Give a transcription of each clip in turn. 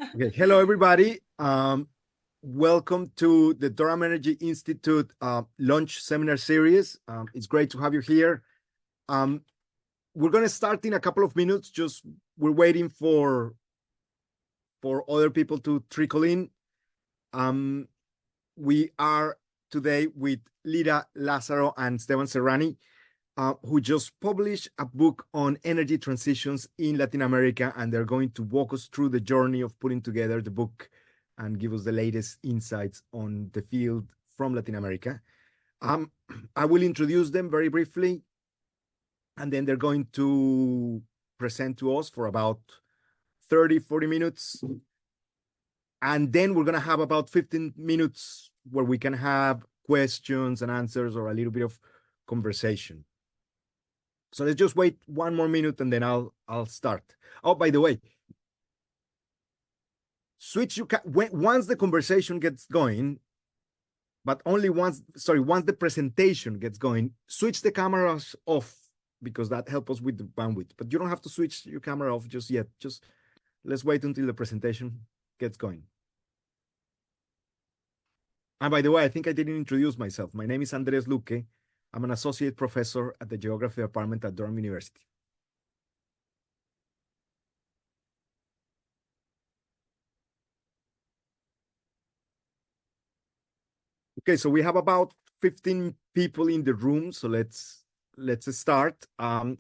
Okay, hello everybody. Welcome to the Durham Energy Institute launch seminar series. It's great to have you here. We're going to start in a couple of minutes. Just we're waiting for other people to trickle in. We are today with Lira, Lazaro, and Esteban Serrani, who just published a book on energy transitions in Latin America, and they're going to walk us through the journey of putting together the book and give us the latest insights on the field from Latin America. I will introduce them very briefly, and then they're going to present to us for about 30-40 minutes. And then we're going to have about 15 minutes where we can have questions and answers or a little bit of conversation. So let's just wait one more minute and then I'll start. Oh, by the way, once the conversation gets going, but only once the presentation gets going, switch the cameras off because that helps us with the bandwidth. But you don't have to switch your camera off just yet. Just let's wait until the presentation gets going. And by the way, I think I didn't introduce myself. My name is Andres Luque. I'm an associate professor at the Geography Department at Durham University. Okay, so we have about 15 people in the room, so let's start. Well,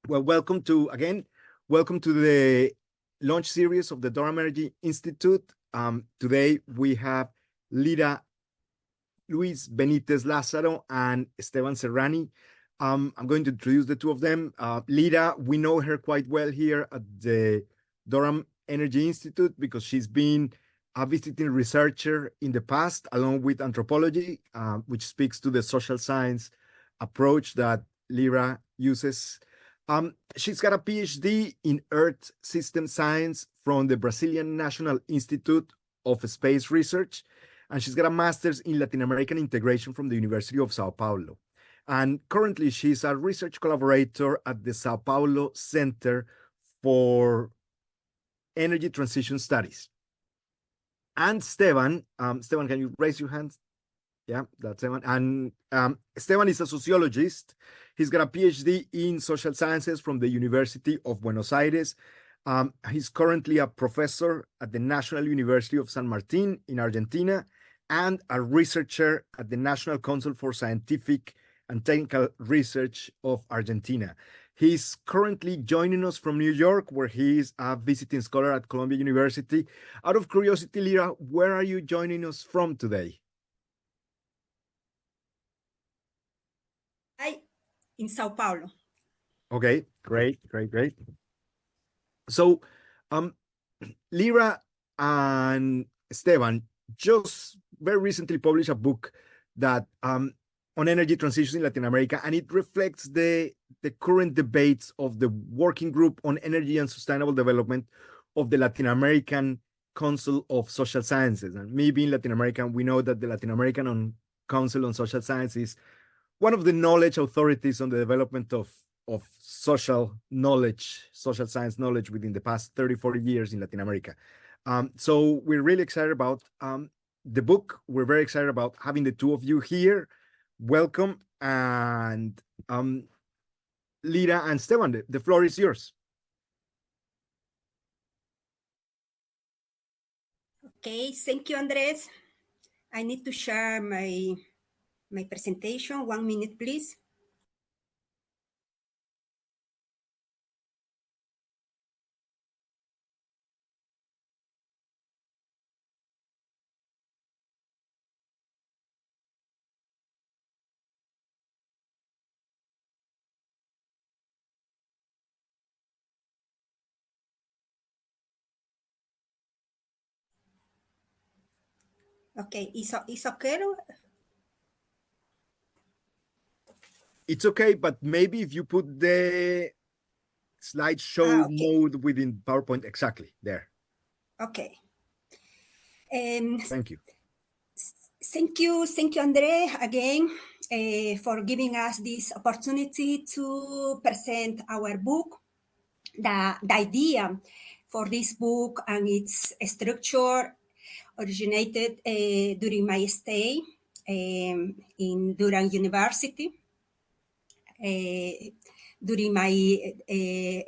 welcome to the launch series of the Durham Energy Institute. Today we have Lira, Luis Benitez Lazaro, and Esteban Serrani. I'm going to introduce the two of them. Lira, we know her quite well here at the Durham Energy Institute because she's been a visiting researcher in the past, along with anthropology, which speaks to the social science approach that Lira uses. She's got a PhD in Earth System Science from the Brazilian National Institute of Space Research, and she's got a master's in Latin American integration from the University of Sao Paulo. And currently, she's a research collaborator at the Sao Paulo Center for Energy Transition Studies. And Esteban, can you raise your hand? Yeah, that's Esteban. And Esteban is a sociologist. He's got a PhD in social sciences from the University of Buenos Aires. He's currently a professor at the National University of San Martin in Argentina and a researcher at the National Council for Scientific and Technical Research of Argentina. He's currently joining us from New York, where he is a visiting scholar at Columbia University. Out of curiosity, Lira, where are you joining us from today? In Sao Paulo. Okay, great. So, Lira and Esteban just very recently published a book that on energy transition in Latin America, and it reflects the current debates of the Working Group on Energy and Sustainable Development of the Latin American Council of Social Sciences. And me being Latin American, we know that the Latin American Council on Social Sciences is one of the knowledge authorities on the development of social science knowledge within the past 30-40 years in Latin America. So we're really excited about the book. We're very excited about having the two of you here. Welcome. And Lira and Esteban, the floor is yours. Okay, thank you, Andres. I need to share my presentation. 1 minute, please. Okay, it's okay? It's okay, but maybe if you put the slideshow mode within PowerPoint, exactly there. Okay. Thank you. Thank you, Andre, again, for giving us this opportunity to present our book. The idea for this book and its structure originated during my stay in Durham University. During my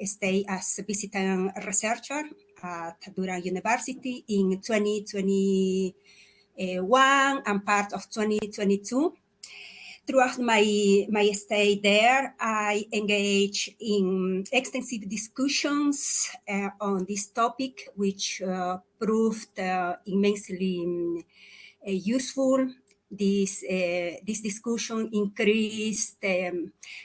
stay as a visiting researcher at Durham University in 2021 and part of 2022. Throughout my stay there, I engaged in extensive discussions on this topic, which proved immensely useful. This discussion increased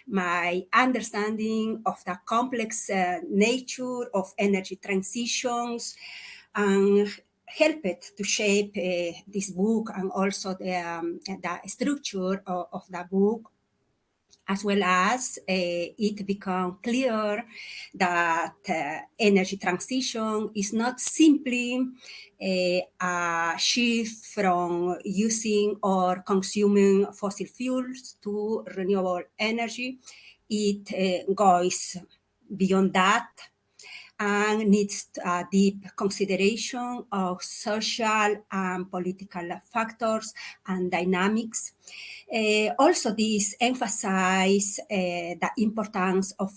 my understanding of the complex nature of energy transitions and helped to shape this book and also the structure of the book, as well as it became clear that energy transition is not simply a shift from using or consuming fossil fuels to renewable energy. It goes beyond that and needs a deep consideration of social and political factors and dynamics. Also, this emphasizes the importance of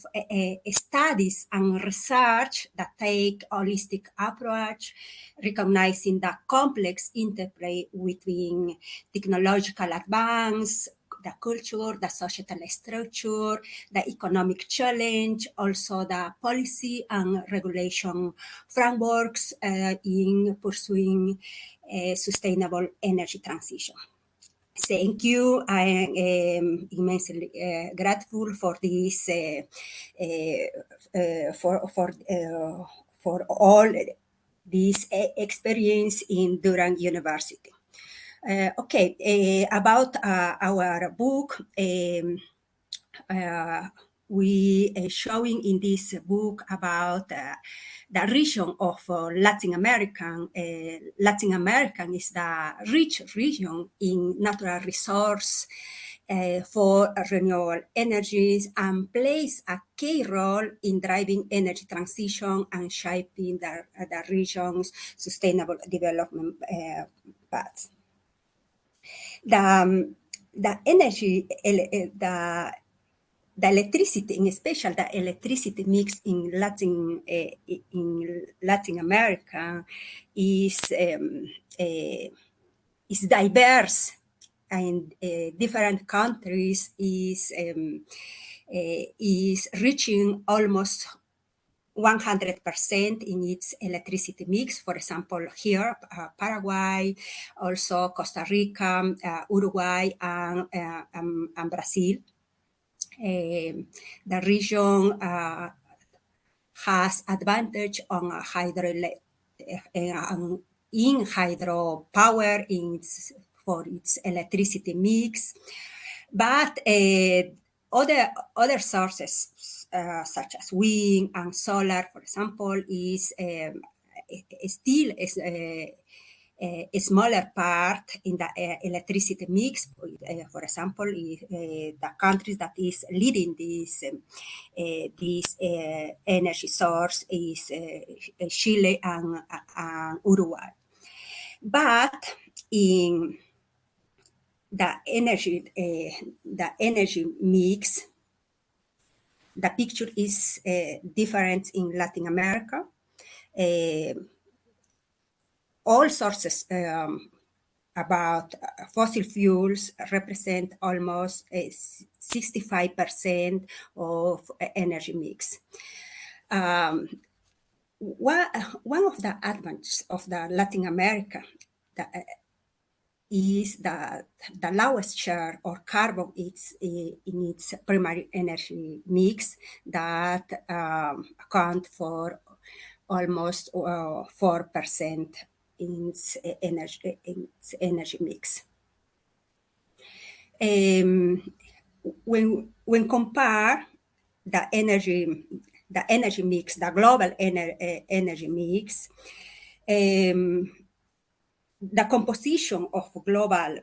studies and research that take a holistic approach, recognizing the complex interplay between technological advance, the culture, the societal structure, the economic challenge, also the policy and regulation frameworks in pursuing sustainable energy transition. Thank you. I am immensely grateful for this, for all this experience in Durham University. About our book, we are showing in this book about the region of Latin America. Latin America is the rich region in natural resource for renewable energies and plays a key role in driving energy transition and shaping the region's sustainable development paths. The energy, the electricity, in special the electricity mix in Latin America is diverse, and different countries is reaching almost 100% in its electricity mix. For example, here, Paraguay, also Costa Rica, Uruguay, and Brazil. The region has advantage on in hydropower for its electricity mix, but other sources such as wind and solar, for example, is still a smaller part in the electricity mix. For example, the countries that is leading this energy source is Chile and Uruguay. But in the energy mix, the picture is different in Latin America. All sources about fossil fuels represent almost 65% of energy mix. One of the advantages of the Latin America is that the lowest share of carbon is in its primary energy mix that account for almost 4% in its energy mix. When compare the energy mix, the global energy mix, the composition of global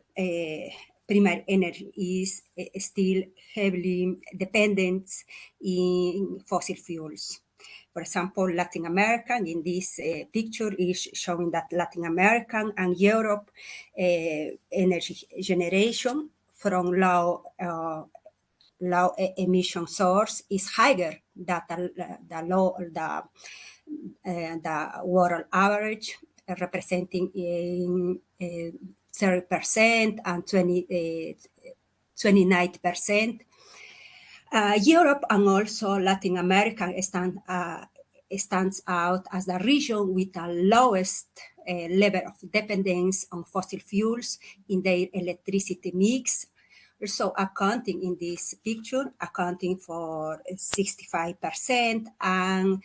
primary energy is still heavily dependent in fossil fuels. For example, Latin American in this picture is showing that Latin American and Europe energy generation from low emission source is higher than the world average, representing in 30% and 29%. Europe and also Latin America stands out as the region with the lowest level of dependence on fossil fuels in their electricity mix. Also accounting in this picture, accounting for 65% and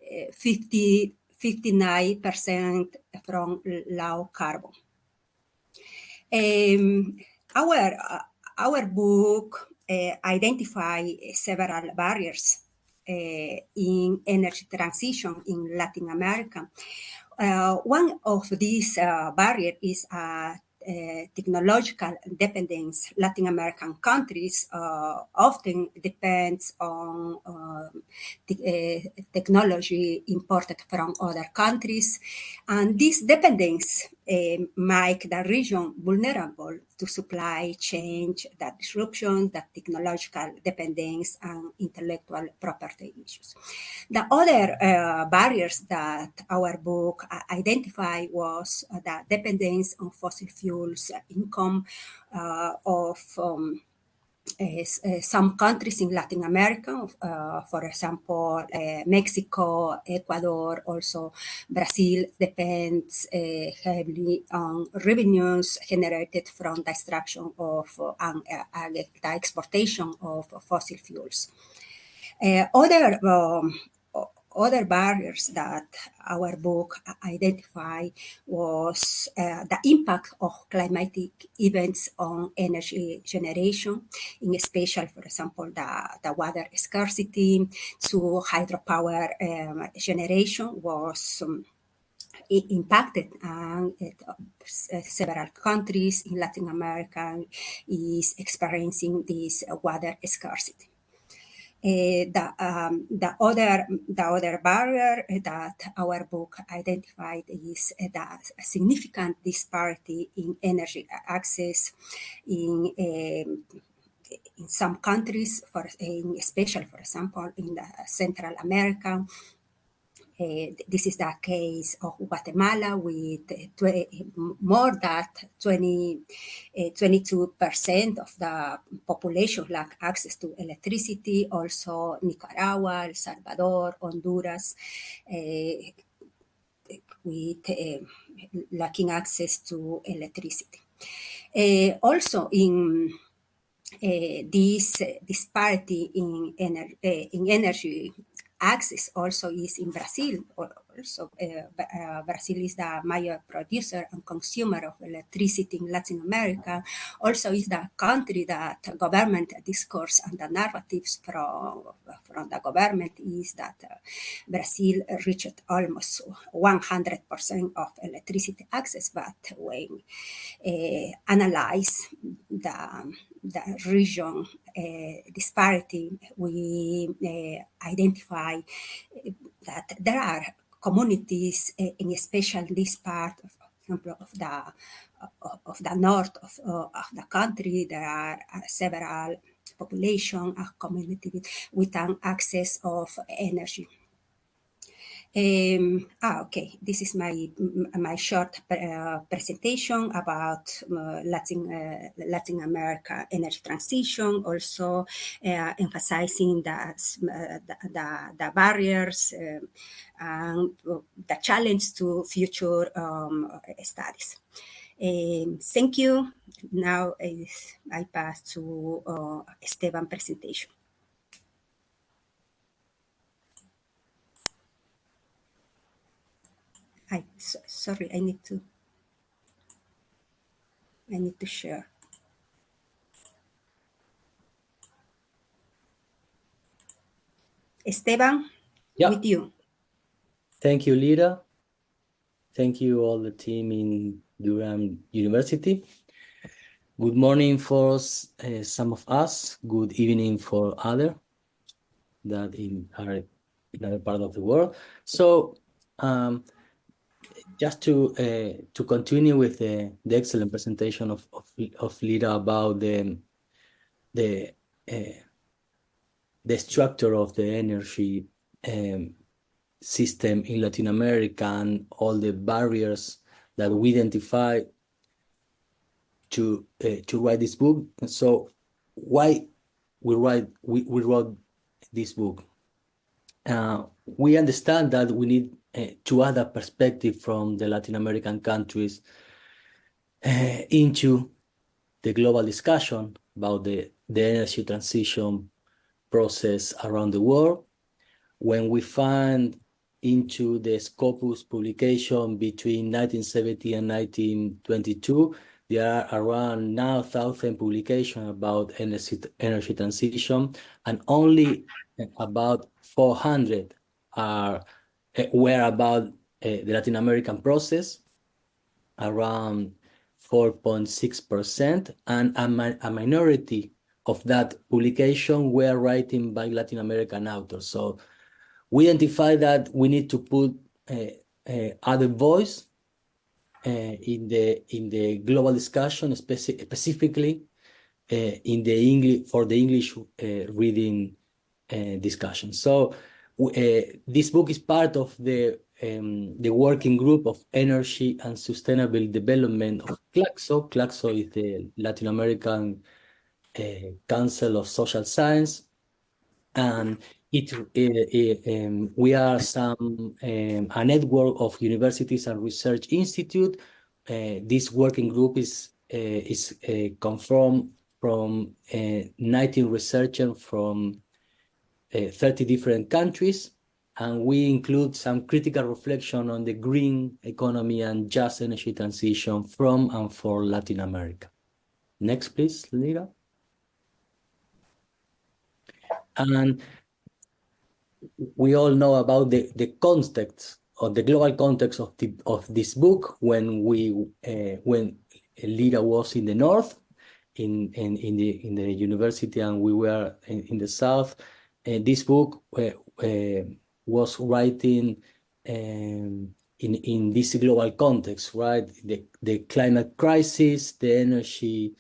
59% from low carbon. Our book identify several barriers in energy transition in Latin America. One of these barriers is technological dependence. Latin American countries often depends on technology imported from other countries, and this dependence make the region vulnerable to supply chain, that disruption, that technological dependence, and intellectual property issues. The other barriers that our book identified was the dependence on fossil fuels, income of some countries in Latin America, for example, Mexico, Ecuador, also Brazil depends heavily on revenues generated from the extraction of the exportation of fossil fuels. Other barriers that our book identified was the impact of climatic events on energy generation, in special, for example, the water scarcity to hydropower generation was impacted, and several countries in Latin America is experiencing this water scarcity. The other barrier that our book identified is the significant disparity in energy access in some countries, especially, for example, in the Central America. This is the case of Guatemala with more than 22% of the population lack access to electricity. Also Nicaragua, El Salvador, Honduras, with lacking access to electricity. Also in this disparity in energy access also is in Brazil. Also, Brazil is the major producer and consumer of electricity in Latin America. Also is the country that government discourse and the narratives from the government is that Brazil reached almost 100% of electricity access, but when analyze the region disparity, we identify that there are communities, in especially this part of the north of the country. There are several population of communities without access of energy. Okay, this is my short presentation about Latin America energy transition, also emphasizing the barriers and the challenge to future studies. Thank you. Now I pass to Esteban presentation. Sorry, I need to share. Esteban, with you. Thank you, Lira. Thank you all the team in Durham University. Good morning for some of us. Good evening for others that are in other part of the world. So just to continue with the excellent presentation of Lira about the structure of the energy system in Latin America and all the barriers that we identify to write this book. So why we wrote this book? We understand that we need to add a perspective from the Latin American countries into the global discussion about the energy transition process around the world. When we find into the Scopus publication between 1970 and 1922, there are around now 1,000 publications about energy transition, and only about 400 were about the Latin American process, around 4.6%, and a minority of that publication were written by Latin American authors. So we identify that we need to put other voice in the global discussion, specifically in the English for the English reading discussion. So this book is part of the working group of energy and sustainable development of CLACSO. CLACSO is the Latin American Council of Social Science, and we are a network of universities and research institute. This working group is confirmed from 19 researchers from 30 different countries, and we include some critical reflection on the green economy and just energy transition from and for Latin America. Next, please, Lira. And we all know about the context or the global context of this book when Lira was in the north, in the university, and we were in the south. This book was writing in this global context, right? The climate crisis, the energy,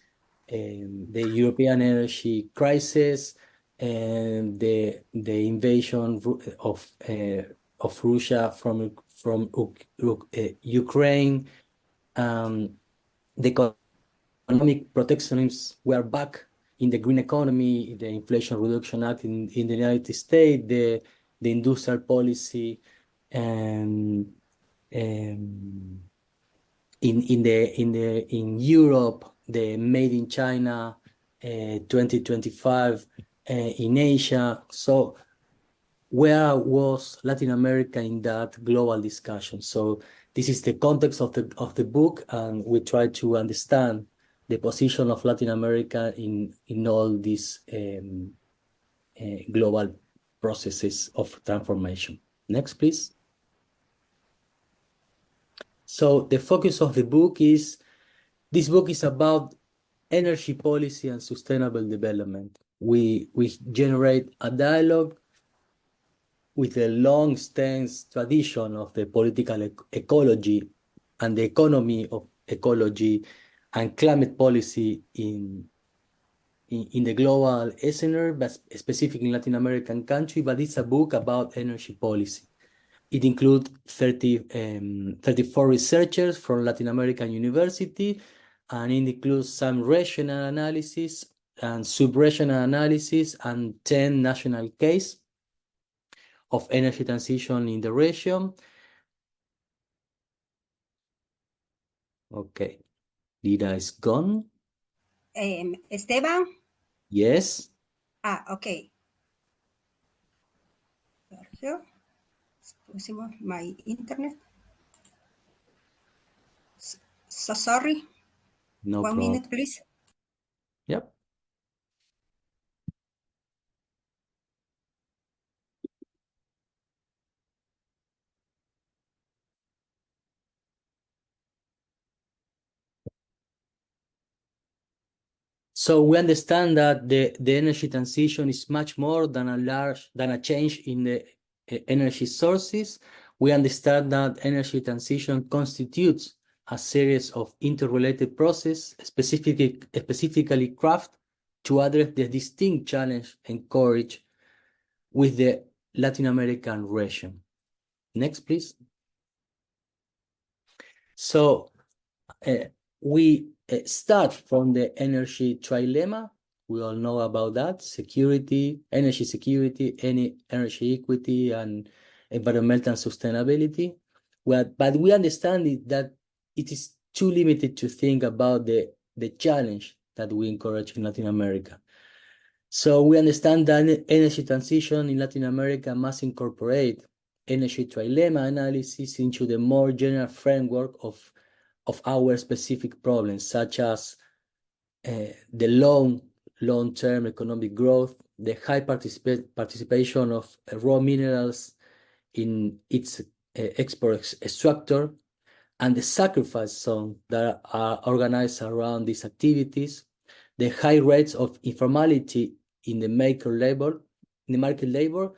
the European energy crisis, and the invasion of Russia from Ukraine. The economic protectionism were back in the green economy, the Inflation Reduction Act in the United States, the industrial policy, in Europe, the Made in China 2025 in Asia. So where was Latin America in that global discussion? So this is the context of the book, and we try to understand the position of Latin America in all these global processes of transformation. Next, please. So the focus of the book is, this book is about energy policy and sustainable development. We generate a dialogue with a long-standing tradition of the political ecology and the economy of ecology and climate policy in the global scenario, but specifically in Latin American country, but it's a book about energy policy. It includes 34 researchers from Latin American university, and it includes some regional analysis and sub-regional analysis and 10 national cases of energy transition in the region. Okay, Lira is gone. Esteban? Yes. Okay. Sergio, pusimos my internet. So sorry. No One problem. minute, please. Yep. So we understand that the energy transition is much more than a change in the energy sources. We understand that energy transition constitutes a series of interrelated processes specifically crafted to address the distinct challenge encouraged with the Latin American region. Next, please. So we start from the energy trilemma. We all know about that: security, energy security, energy equity, and environmental sustainability. But we understand that it is too limited to think about the challenge that we encourage in Latin America. So we understand that energy transition in Latin America must incorporate energy trilemma analysis into the more general framework of our specific problems, such as the long-term economic growth, the high participation of raw minerals in its export structure, and the sacrifice zone that are organized around these activities, the high rates of informality in the market labor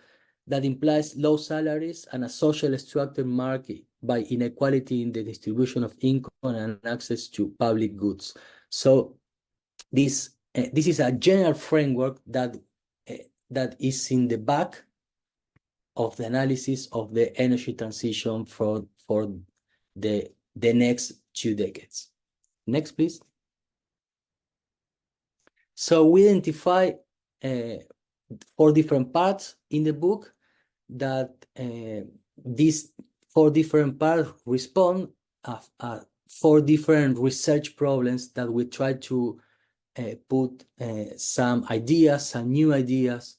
that implies low salaries and a social structure marked by inequality in the distribution of income and access to public goods. So this is a general framework that is in the back of the analysis of the energy transition for the next 2 decades. Next, please. So we identify 4 different parts in the book that these 4 different parts respond to 4 different research problems that we try to put some ideas, some new ideas,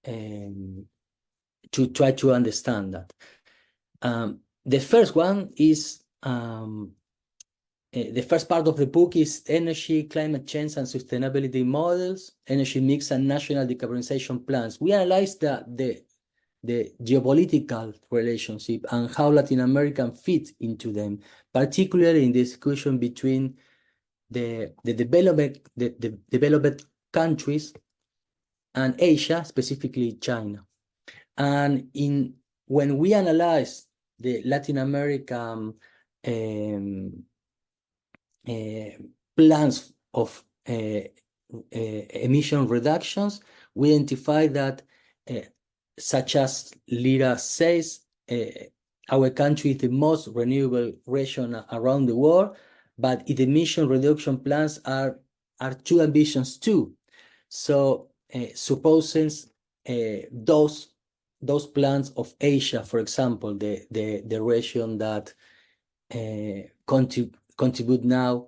to try to understand that. The first one is the first part of the book is energy, climate change, and sustainability models, energy mix, and national decarbonization plans. We analyze the geopolitical relationship and how Latin America fits into them, particularly in the discussion between the developed countries and Asia, specifically China. And when we analyze the Latin American plans of emission reductions, we identify that, such as Lira says, our country is the most renewable region around the world, but its emission reduction plans are too ambitious too. So supposes those plans of Asia, for example, the region that contribute now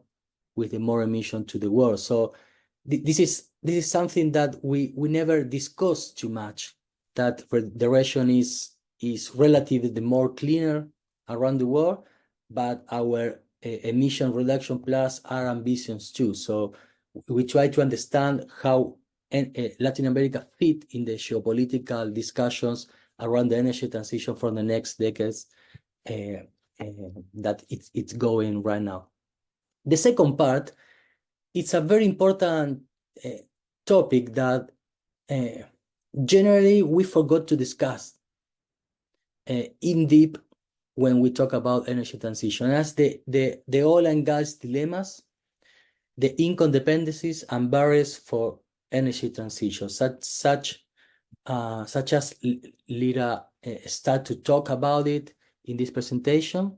with the more emission to the world. So this is something that we never discuss too much, that the region is relatively the more cleaner around the world, but our emission reduction plans are ambitious too. So we try to understand how Latin America fit in the geopolitical discussions around the energy transition for the next decades that it's going right now. The second part, it's a very important topic that generally we forgot to discuss in deep when we talk about energy transition, as the oil and gas dilemmas, the income dependencies, and barriers for energy transition, such as Lira start to talk about it in this presentation.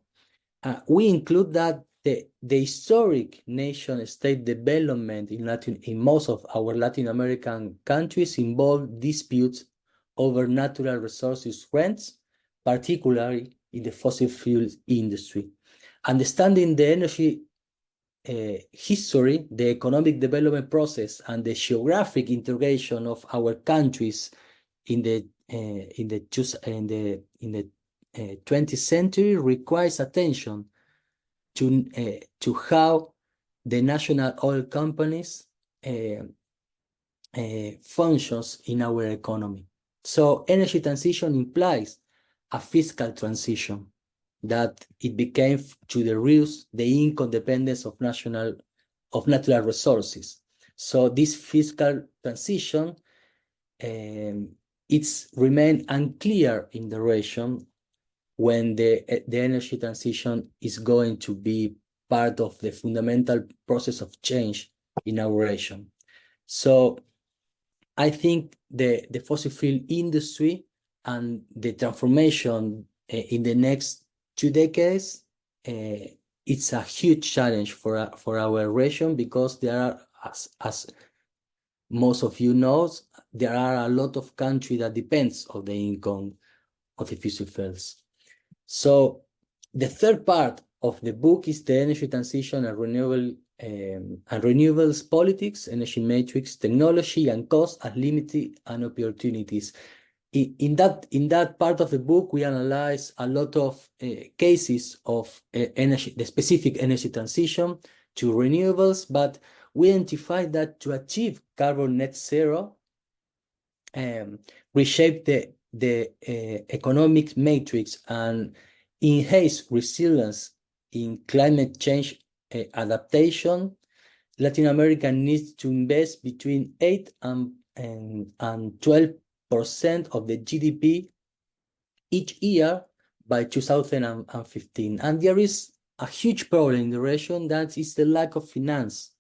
We include that the historic nation-state development in most of our Latin American countries involve disputes over natural resources rents, particularly in the fossil fuels industry. Understanding the energy history, the economic development process, and the geographic integration of our countries in the 20th century requires attention to how the national oil companies functions in our economy. So energy transition implies a fiscal transition, that it became to reduce the income dependence of natural resources. So this fiscal transition it's remained unclear in the region when the energy transition is going to be part of the fundamental process of change in our region. So I think the fossil fuel industry and the transformation in the next 2 decades, it's a huge challenge for our region, because there are, as most of you know, there are a lot of countries that depends on the income of the fossil fuels. So the third part of the book is the energy transition and renewables politics, energy matrix, technology and cost as limits and opportunities. In that part of the book, we analyze a lot of cases of the specific energy transition to renewables, but we identify that to achieve carbon net zero, reshape the economic matrix and enhance resilience in climate change adaptation, Latin America needs to invest between 8 and 12% of the GDP each year by 2015. And there is a huge problem in the region, that is the lack of finance.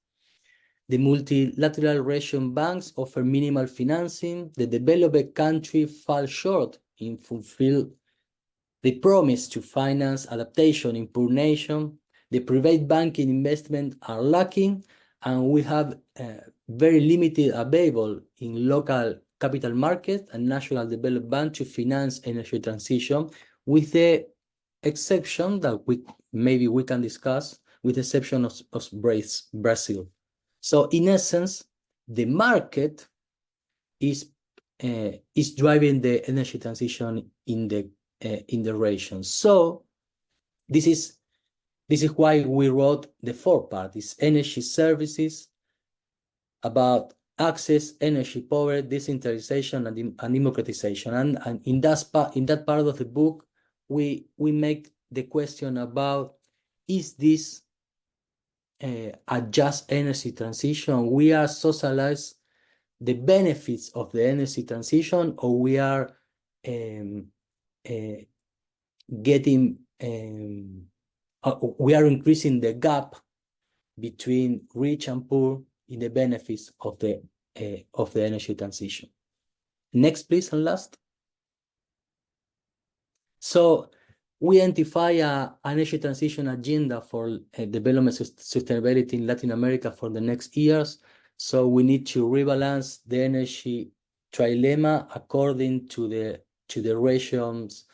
The multilateral region banks offer minimal financing. The developed country fall short in fulfill the promise to finance adaptation in poor nation. The private banking investment are lacking, and we have very limited available in local capital market and national development bank to finance energy transition, with the exception that maybe we can discuss, with the exception of Brazil. So in essence, the market is driving the energy transition in the region. So this is why we wrote the fourth part: is energy services, about access, energy power, decentralization, and democratization. And in that part of the book, we make the question about, is this a just energy transition? We are socialize the benefits of the energy transition, or we are we are increasing the gap between rich and poor in the benefits of the energy transition. Next, please, and last. So we identify an energy transition agenda for development sustainability in Latin America for the next years. So we need to rebalance the energy trilemma according to the region's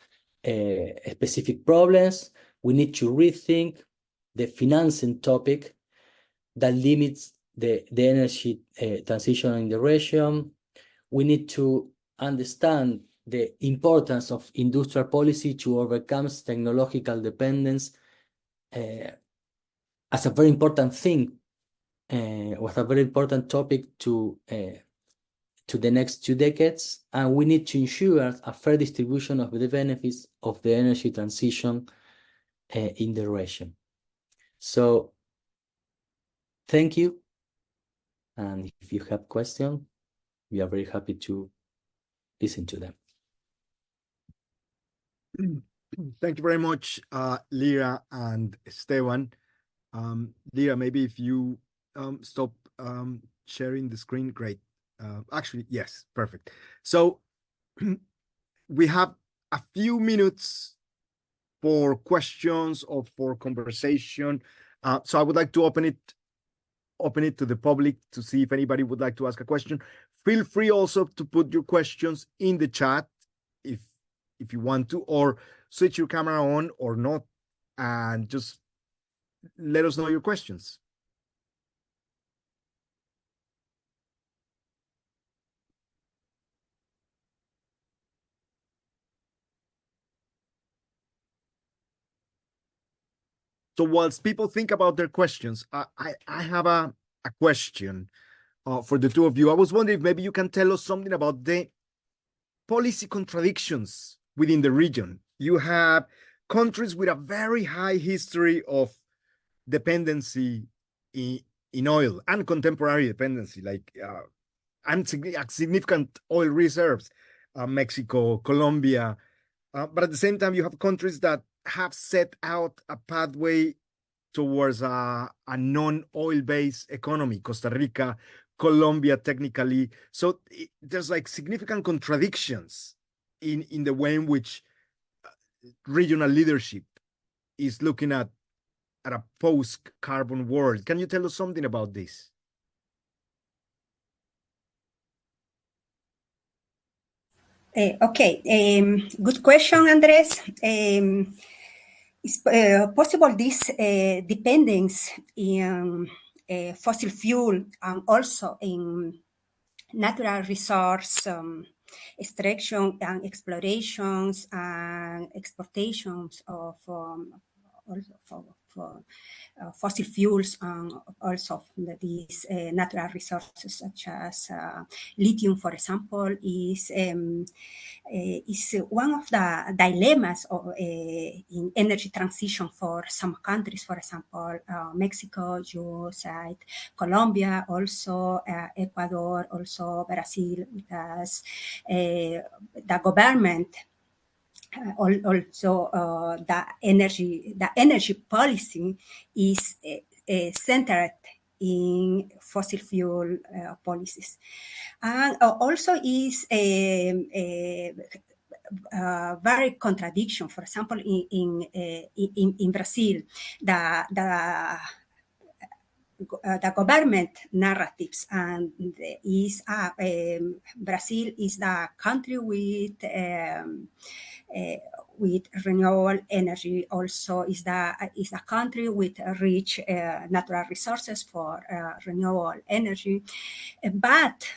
specific problems. We need to rethink the financing topic that limits the energy transition in the region. We need to understand the importance of industrial policy to overcome technological dependence as a very important thing, was a very important topic to the next 2 decades. And we need to ensure a fair distribution of the benefits of the energy transition in the region. So thank you. And if you have questions, we are very happy to listen to them. Thank you very much, Lira and Esteban. Lira, maybe if you stop sharing the screen, great. Actually, yes, perfect. So we have a few minutes for questions or for conversation. So I would like to open it to the public to see if anybody would like to ask a question. Feel free also to put your questions in the chat if you want to, or switch your camera on or not, and just let us know your questions. So whilst people think about their questions, I have a question for the two of you. I was wondering if maybe you can tell us something about the policy contradictions within the region. You have countries with a very high history of dependency in oil and contemporary dependency, like and significant oil reserves. Mexico, Colombia. But at the same time, you have countries that have set out a pathway towards a non-oil-based economy, Costa Rica, Colombia, technically. So there's like significant contradictions in the way in which regional leadership is looking at a post-carbon world. Can you tell us something about this? Okay, good question, Andres. It's possible this dependence in fossil fuel and also in natural resource extraction and explorations and exportations of also for fossil fuels and also these natural resources such as lithium, for example, is one of the dilemmas in energy transition for some countries, for example, Mexico, you said, Colombia, also Ecuador, also Brazil, because the government also the energy policy is centered in fossil fuel policies, and also is a very contradiction. For example, in Brazil, the government narratives and is Brazil is the country with renewable energy. Also, is a country with rich natural resources for renewable energy, but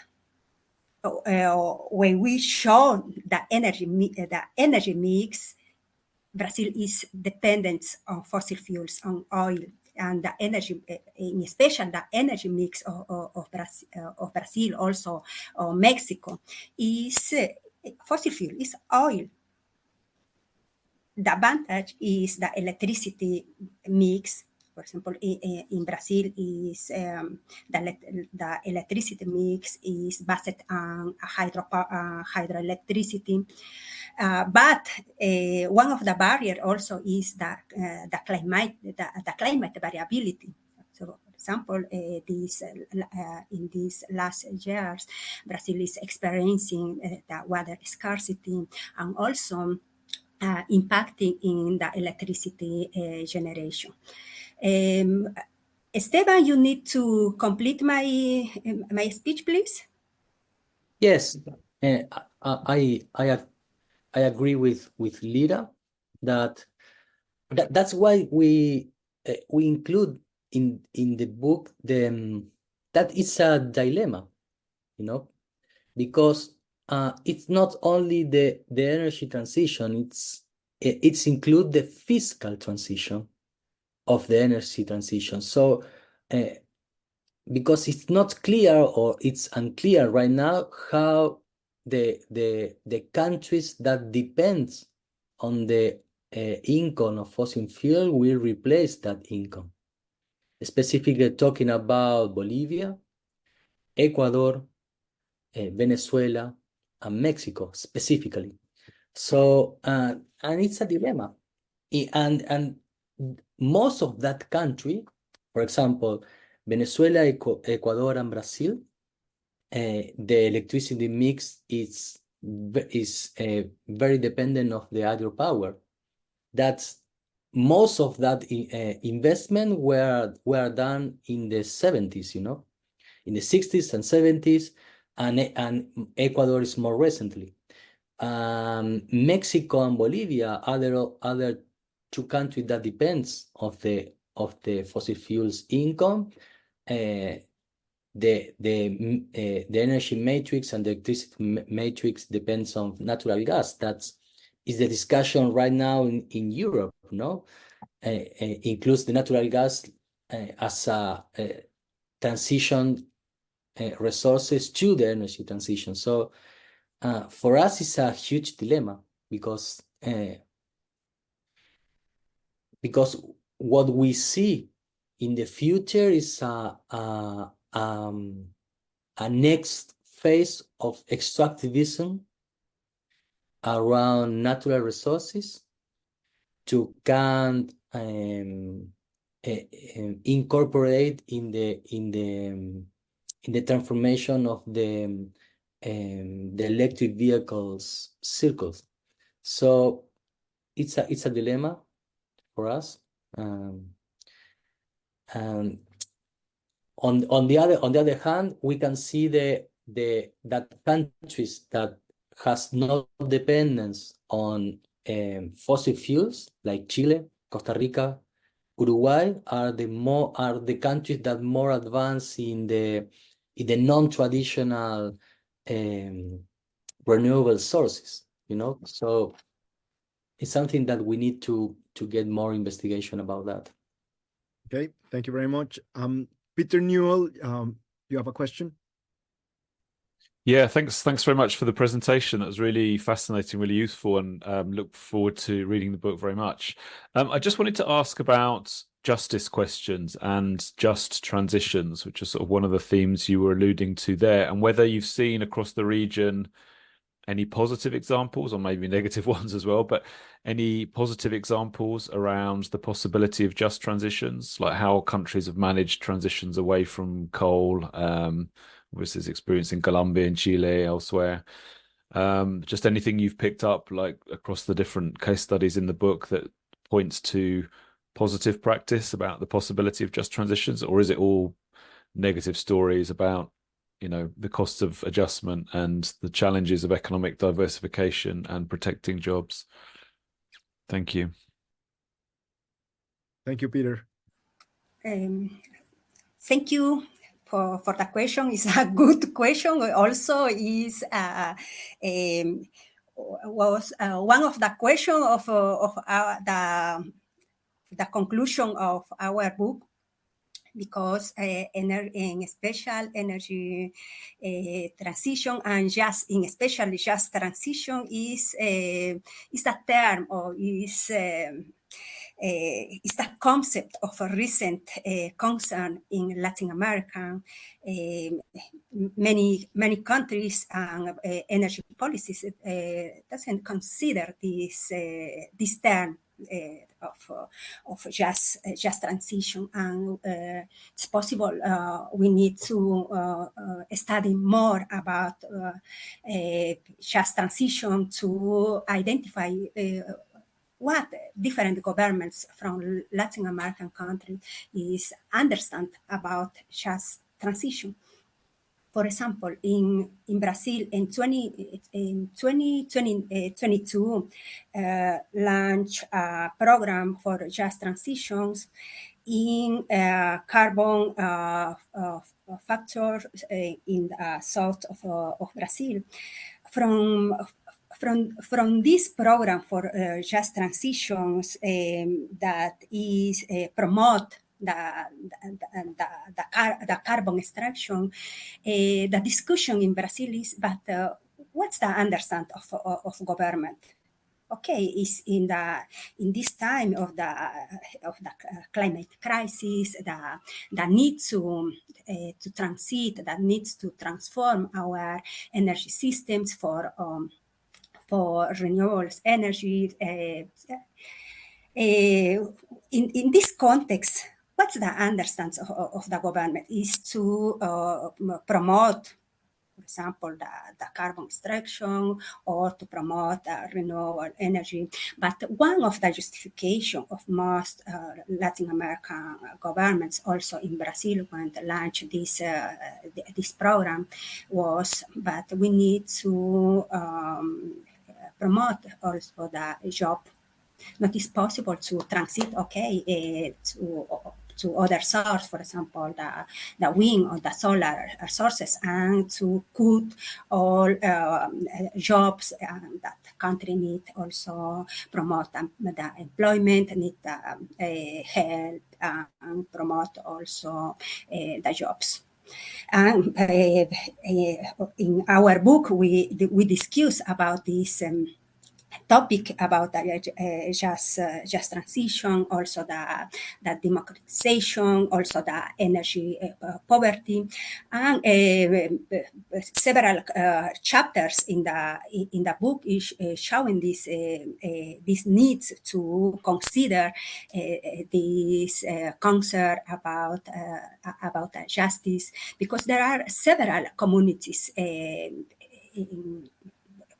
when we show the energy mix, Brazil is dependent on fossil fuels, on oil, and the energy, in special the energy mix of Brazil, also Mexico, is fossil fuel, is oil. The advantage is the electricity mix. For example, in Brazil, is the electricity mix is based on hydroelectricity. But one of the barriers also is the climate variability. So, for example, in these last years, Brazil is experiencing the water scarcity and also impacting in the electricity generation. Esteban, you need to complete my speech, please. Yes, I agree with Lira that's why we include in the book that it's a dilemma, because it's not only the energy transition, it's include the fiscal transition of the energy transition. So because it's not clear, or it's unclear right now, how the countries that depends on the income of fossil fuel will replace that income. Specifically talking about Bolivia, Ecuador, Venezuela, and Mexico specifically. So, and it's a dilemma. And most of that country, for example, Venezuela, Ecuador, and Brazil, the electricity mix is very dependent of the hydropower. That's most of that investment were done in the 70s, in the 60s and 70s, and Ecuador is more recently. Mexico and Bolivia are other two countries that depends of the fossil fuels income. The energy matrix and the electricity matrix depends on natural gas. That is the discussion right now in Europe, includes the natural gas as a transition resources to the energy transition. So for us, it's a huge dilemma because what we see in the future is a next phase of extractivism around natural resources to can incorporate in the transformation of the electric vehicles circles. So it's a dilemma for us. And on the other hand, we can see that countries that has no dependence on fossil fuels like Chile, Costa Rica, Uruguay are the countries that more advanced in the non-traditional renewable sources, So it's something that we need to get more investigation about that. Okay, thank you very much. Peter Newell, you have a question? Yeah, thanks very much for the presentation. That was really fascinating, really useful, and look forward to reading the book very much. I just wanted to ask about justice questions and just transitions, which is sort of one of the themes you were alluding to there, and whether you've seen across the region any positive examples, or maybe negative ones as well, but any positive examples around the possibility of just transitions, like how countries have managed transitions away from coal, versus experience in Colombia and Chile, elsewhere. Just anything you've picked up, like across the different case studies in the book, that points to positive practice about the possibility of just transitions, or is it all negative stories about the costs of adjustment and the challenges of economic diversification and protecting jobs? Thank you. Thank you, Peter. Thank you for the question. It's a good question. Also, was one of the questions of the conclusion of our book, because in special energy transition, and just in especially just transition is a term, or is the concept of a recent concern in Latin America. Many countries and energy policies doesn't consider this term of just transition, and it's possible we need to study more about just transition to identify what different governments from Latin American countries is understand about just transition. For example, in Brazil in 2022, launched a program for just transitions in carbon factors in the south of Brazil. From this program for just transitions that is promote the carbon extraction, the discussion in Brazil is, but what's the understand of government? Okay, is in this time of the climate crisis, the need to transit, that needs to transform our energy systems for renewable energy. In this context, what's the understanding of the government is to promote, for example, the carbon extraction, or to promote renewable energy. But one of the justification of most Latin American governments, also in Brazil, when they launched this program, was that we need to promote also the job. Not is possible to transit, okay, to other sources, for example, the wind or the solar sources, and to cut all jobs that the country need, also promote the employment, need help, and promote also the jobs. And in our book, we discuss about this topic about the just transition, also the democratization, also the energy poverty, and several chapters in the book is showing these needs to consider this concern about justice, because there are several communities in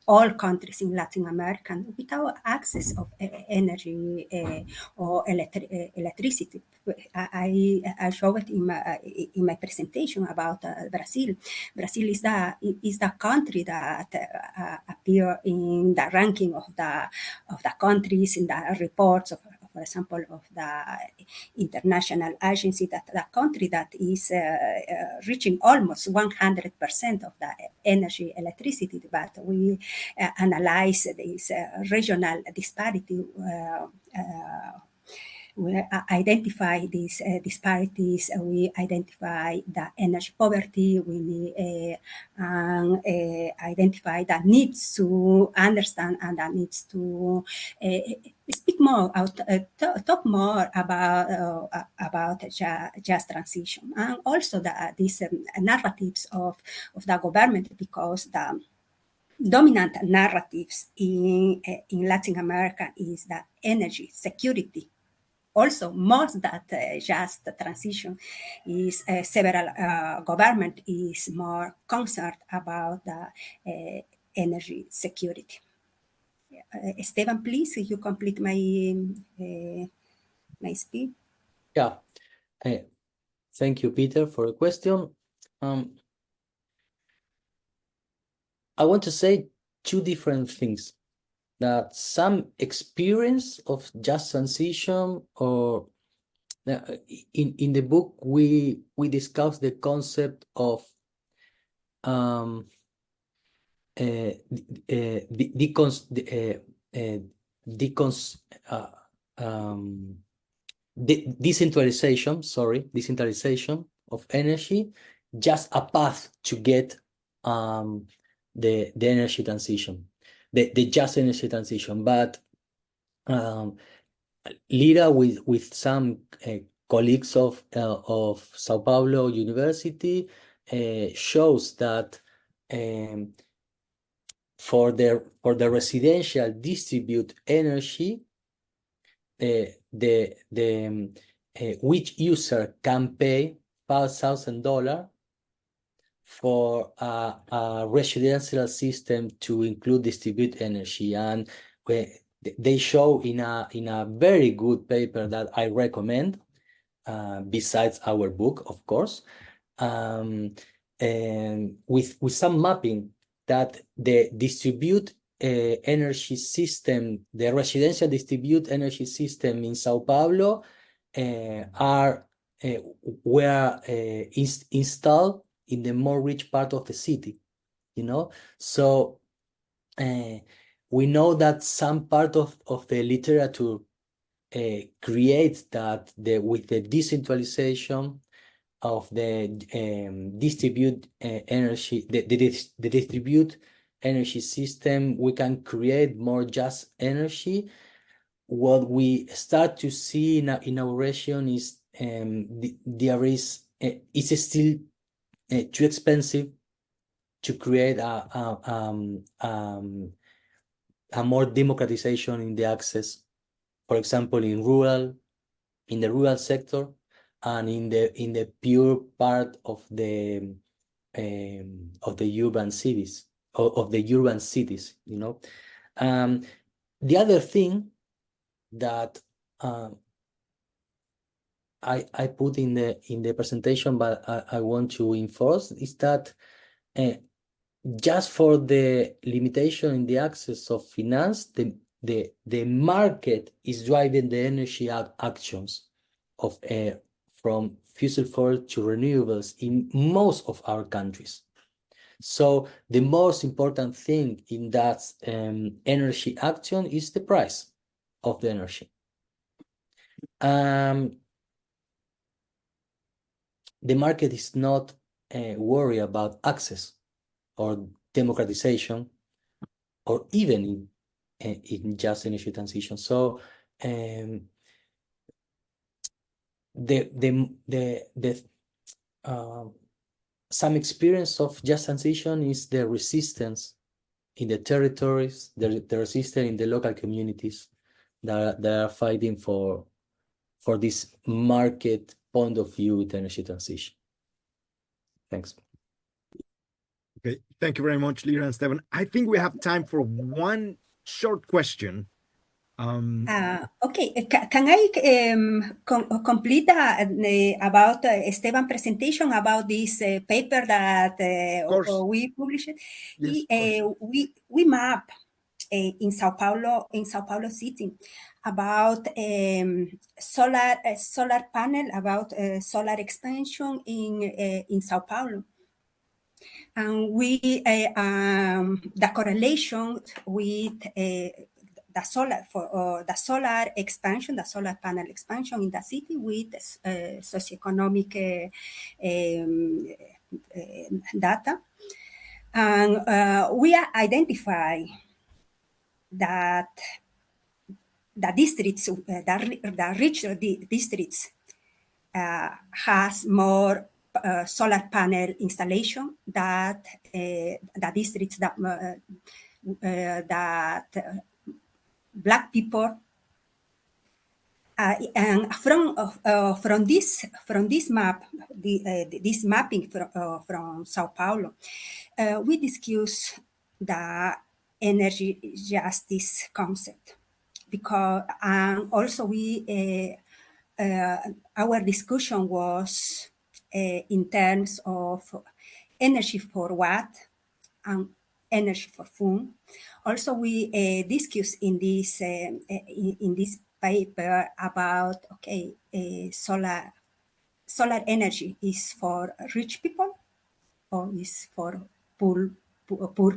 all countries in Latin America without access of energy or electricity. I showed it in my presentation about Brazil. Brazil is the country that appear in the ranking of the countries in the reports of, for example, of the international agency, that the country that is reaching almost 100% of the energy electricity, but we analyze this regional disparity. We identify these disparities. We identify the energy poverty. We identify the needs to understand and the needs to speak more, talk more about just transition, and also these narratives of the government, because the dominant narratives in Latin America is that energy security. Also, more than just the transition, is several government is more concerned about the energy security. Esteban, please, you complete my speech. Yeah. Thank you, Peter, for the question. I want to say two different things. That some experience of just transition, or in the book we discuss the concept of decentralization of energy, just a path to get the energy transition, the just energy transition. But Lira, with some colleagues of Sao Paulo University, shows that for the residential distribute energy, which user can pay $5,000 for a residential system to include distribute energy. And they show in a very good paper that I recommend, besides our book, of course, and with some mapping, that the distribute energy system, the residential distribute energy system in Sao Paulo were installed in the more rich part of the city, So we know that some part of the literature creates that with the decentralization of the distribute energy, the distribute energy system, we can create more just energy. What we start to see in our region is it's still too expensive to create a more democratization in the access, for example, in the rural sector, and in the pure part of the urban cities, of the urban cities, The other thing that I put in the presentation, but I want to enforce, is that just for the limitation in the access of finance, the market is driving the energy actions of from fossil fuel to renewables in most of our countries. So the most important thing in that energy action is the price of the energy. The market is not worried about access or democratization, or even in just energy transition. So some experience of just transition is the resistance in the territories, the resistance in the local communities that are fighting for this market point of view with energy transition. Thanks. Okay, thank you very much, Lira and Esteban. I think we have time for one short question. Okay, can I complete about Esteban presentation about this paper that we published? Yes, we map in Sao Paulo city about solar panel, about solar expansion in Sao Paulo. And we the correlation with the solar expansion, the solar panel expansion in the city with socioeconomic data, and we identify that the districts, the richer districts, has more solar panel installation that the districts that Black people, and from this map, this mapping from Sao Paulo, we discuss the energy justice concept, because also we our discussion was in terms of energy for what and energy for whom. Also, we discuss in this paper about solar energy is for rich people or is for poor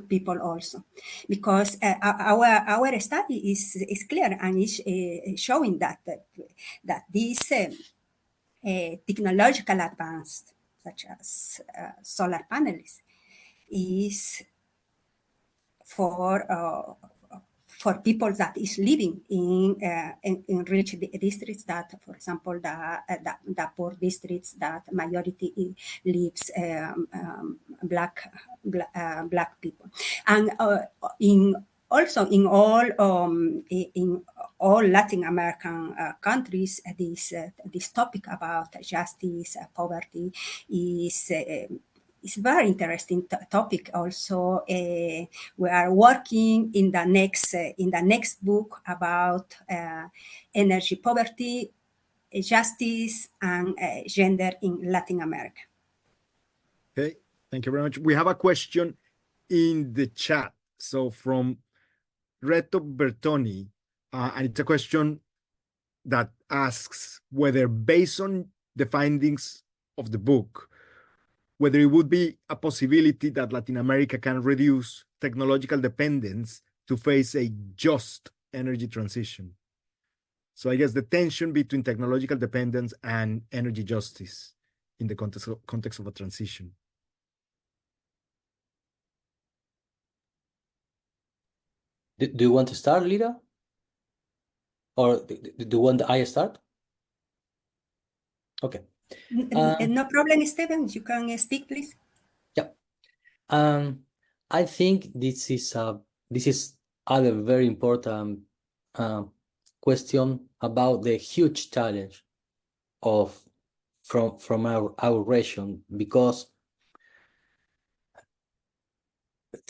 people also, because our study is clear and is showing that this technological advance, such as solar panels, is for people that is living in rich districts, that, for example, the poor districts that majority lives black people, and also in all Latin American countries, this topic about justice, poverty is very interesting topic. Also, we are working in the next book about energy poverty, justice, and gender in Latin America. Okay, thank you very much. We have a question in the chat. So from Reto Bertoni, and it's a question that asks whether, based on the findings of the book, whether it would be a possibility that Latin America can reduce technological dependence to face a just energy transition. So I guess the tension between technological dependence and energy justice in the context of a transition. Do you want to start, Lira? Or do you want I start? Okay. No problem, Esteban. You can speak, please. Yeah. I think this is a very important question about the huge challenge from our region, because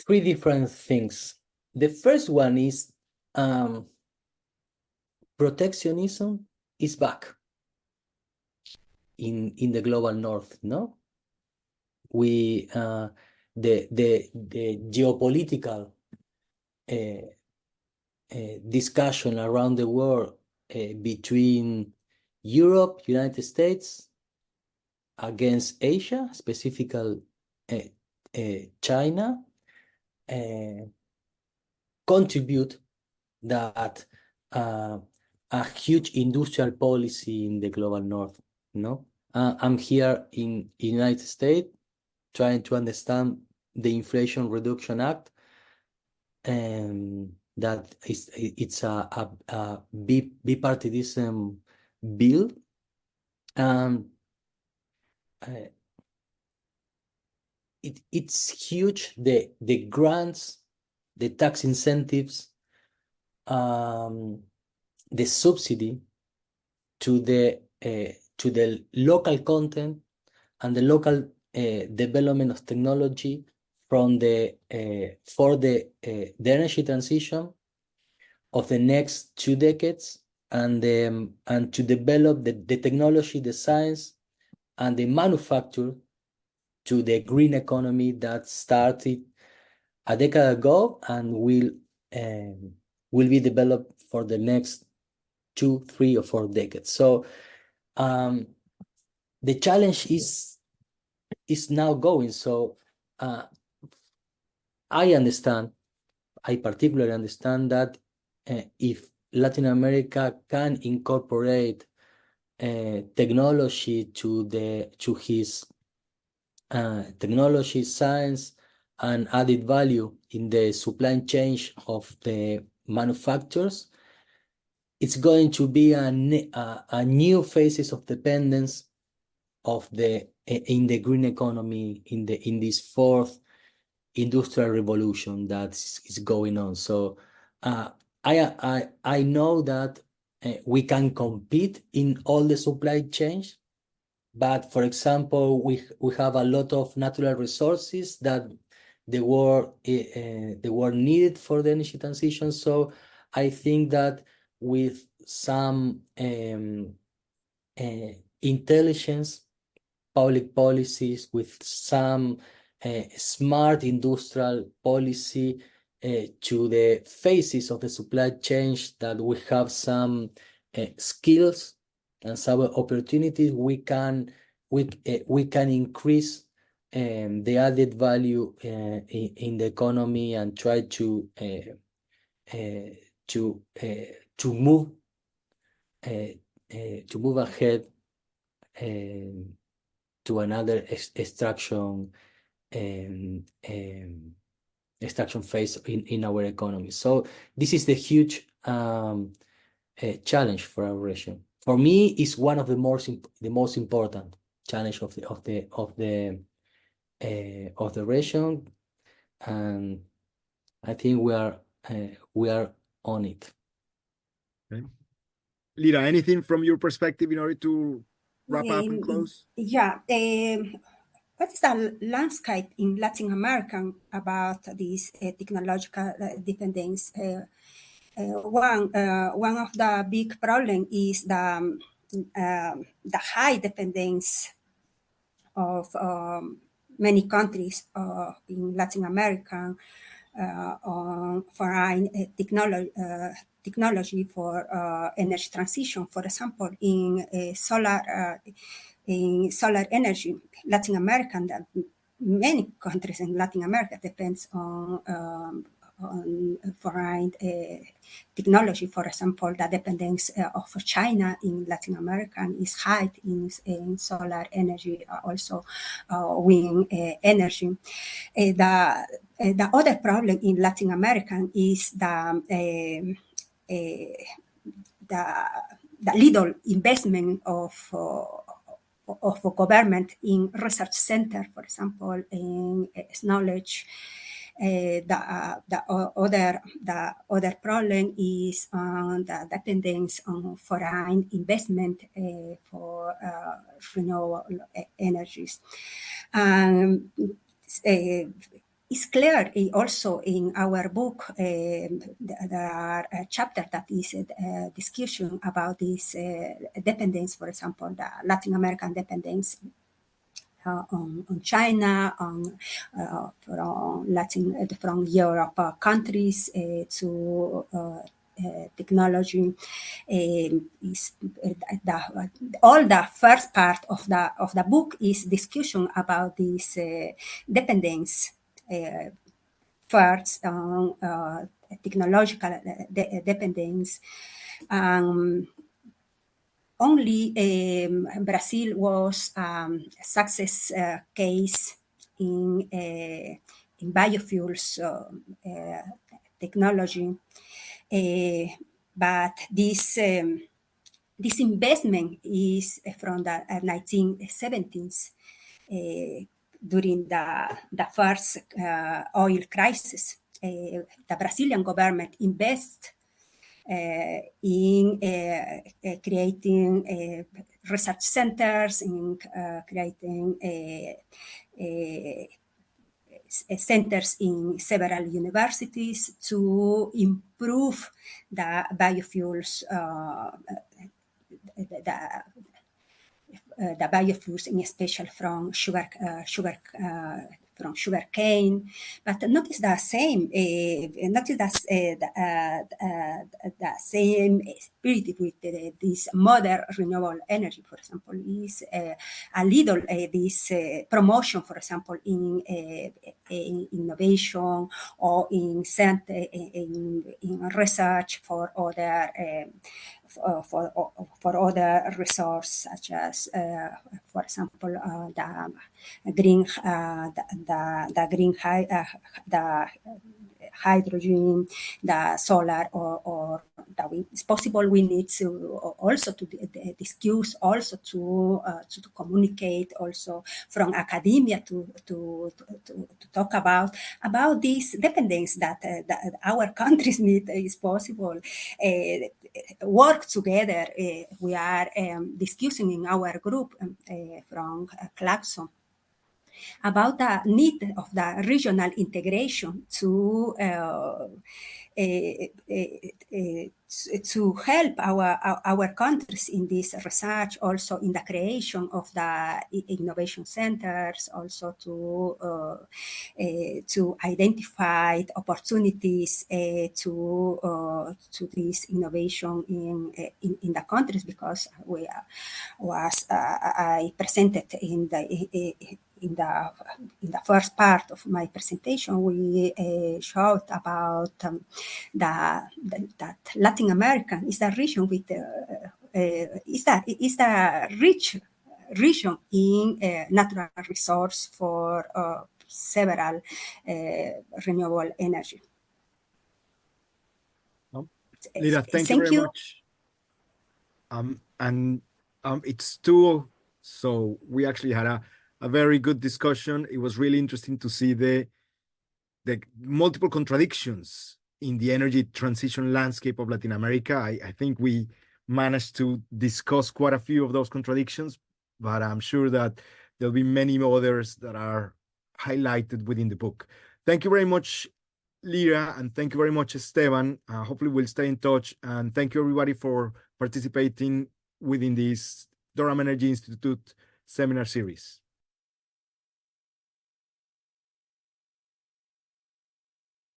three different things. The first one is protectionism is back in the global north. No, we the geopolitical discussion around the world between Europe, United States against Asia, specifically China, contribute that a huge industrial policy in the global north. No, I'm here in United States trying to understand the Inflation Reduction Act, and that it's a bipartisan bill. It's huge. The grants, the tax incentives, the subsidy to the local content and the local development of technology from for the energy transition of the next 2 decades, and to develop the technology, the science, and the manufacture to the green economy that started a decade ago and will be developed for the next 2, 3, or 4 decades. So the challenge is now going. So I particularly understand that if Latin America can incorporate technology to his technology, science, and added value in the supply chain of the manufacturers, it's going to be a new phases of dependence of in the green economy in this fourth industrial revolution that is going on. So I know that we can compete in all the supply chains, but for example, we have a lot of natural resources that they were needed for the energy transition. So I think that with some intelligence, public policies, with some smart industrial policy to the phases of the supply chain, that we have some skills and some opportunities, we can increase the added value in the economy and try to move ahead to another extraction phase in our economy. So this is the huge challenge for our region. For me, it's one of the most important challenge of the region, and I think we are on it. Okay. Lira, anything from your perspective in order to wrap up and close? Yeah. What is the landscape in Latin America about this technological dependence? One of the big problems is the high dependence of many countries in Latin America on foreign technology for energy transition. For example, in solar energy, Latin America, many countries in Latin America depends on foreign technology. For example, the dependence of China in Latin America is high in solar energy, also wind energy. The other problem in Latin America is the little investment of government in research center, for example, in knowledge. The other problem is the dependence on foreign investment for renewable energies. It's clear also in our book, there are a chapter that is a discussion about this dependence, for example, the Latin American dependence on China, from Europe countries to technology. All the first part of the book is discussion about this dependence. First, technological dependence. Only Brazil was a success case in biofuels technology. But this investment is from the 1970s, during the first oil crisis. The Brazilian government invested in creating research centers, in creating centers in several universities to improve the biofuels, the biofuels, in special from sugar cane, but not is the same, not is the same spirit with this modern renewable energy. For example, is a little this promotion, for example, in innovation or in research for other. For other resources, such as, for example, the hydrogen, the solar, or the wind. It's possible we need to also to discuss, also to communicate, also from academia to talk about this dependence that our countries need. Is possible. Work together. We are discussing in our group from Claxon about the need of the regional integration to help our countries in this research, also in the creation of the innovation centers, also to identify opportunities to this innovation in the countries, because I presented in the first part of my presentation, we showed about that Latin America is the region with is the rich region in natural resource for several renewable energy. Lira, thank you very much. It's 2, so we actually had a very good discussion. It was really interesting to see the multiple contradictions in the energy transition landscape of Latin America. I think we managed to discuss quite a few of those contradictions, but I'm sure that there'll be many others that are highlighted within the book. Thank you very much, Lira, and thank you very much, Esteban. Hopefully we'll stay in touch, and thank you everybody for participating within this Durham Energy Institute seminar series.